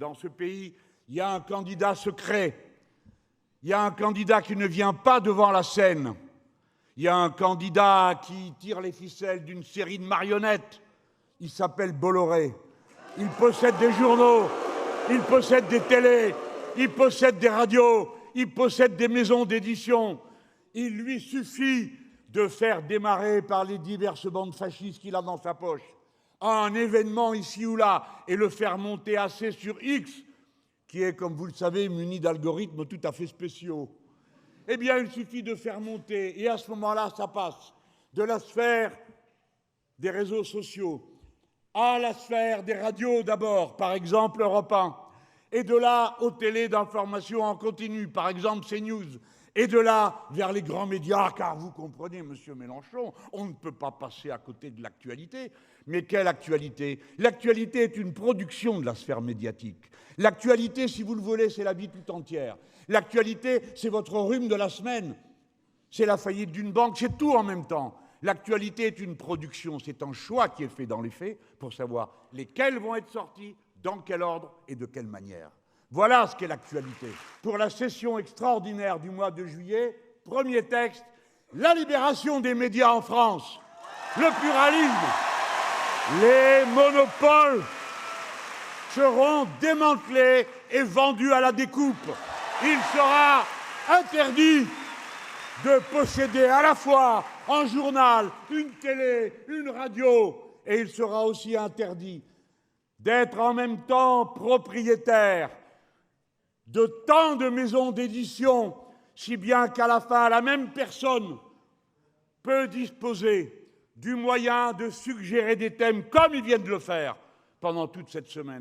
dans ce pays, il y a un candidat secret. Il y a un candidat qui ne vient pas devant la scène. Il y a un candidat qui tire les ficelles d'une série de marionnettes. Il s'appelle Bolloré. Il possède des journaux, il possède des télés, il possède des radios, il possède des maisons d'édition. Il lui suffit de faire démarrer par les diverses bandes fascistes qu'il a dans sa poche un événement ici ou là et le faire monter assez sur X, qui est, comme vous le savez, muni d'algorithmes tout à fait spéciaux. Eh bien, il suffit de faire monter, et à ce moment-là, ça passe de la sphère des réseaux sociaux à la sphère des radios d'abord, par exemple Europe 1, et de là aux télés d'information en continu, par exemple CNews, et de là vers les grands médias, car vous comprenez, monsieur Mélenchon, on ne peut pas passer à côté de l'actualité. Mais quelle actualité? L'actualité est une production de la sphère médiatique. L'actualité, si vous le voulez, c'est la vie tout entière. L'actualité, c'est votre rhume de la semaine. C'est la faillite d'une banque, c'est tout en même temps. L'actualité est une production, c'est un choix qui est fait dans les faits pour savoir lesquels vont être sortis, dans quel ordre et de quelle manière. Voilà ce qu'est l'actualité. Pour la session extraordinaire du mois de juillet, premier texte, la libération des médias en France, le pluralisme, les monopoles seront démantelés et vendus à la découpe. Il sera interdit de posséder à la fois un journal, une télé, une radio, et il sera aussi interdit d'être en même temps propriétaire de tant de maisons d'édition, si bien qu'à la fin, la même personne peut disposer du moyen de suggérer des thèmes, comme ils viennent de le faire pendant toute cette semaine.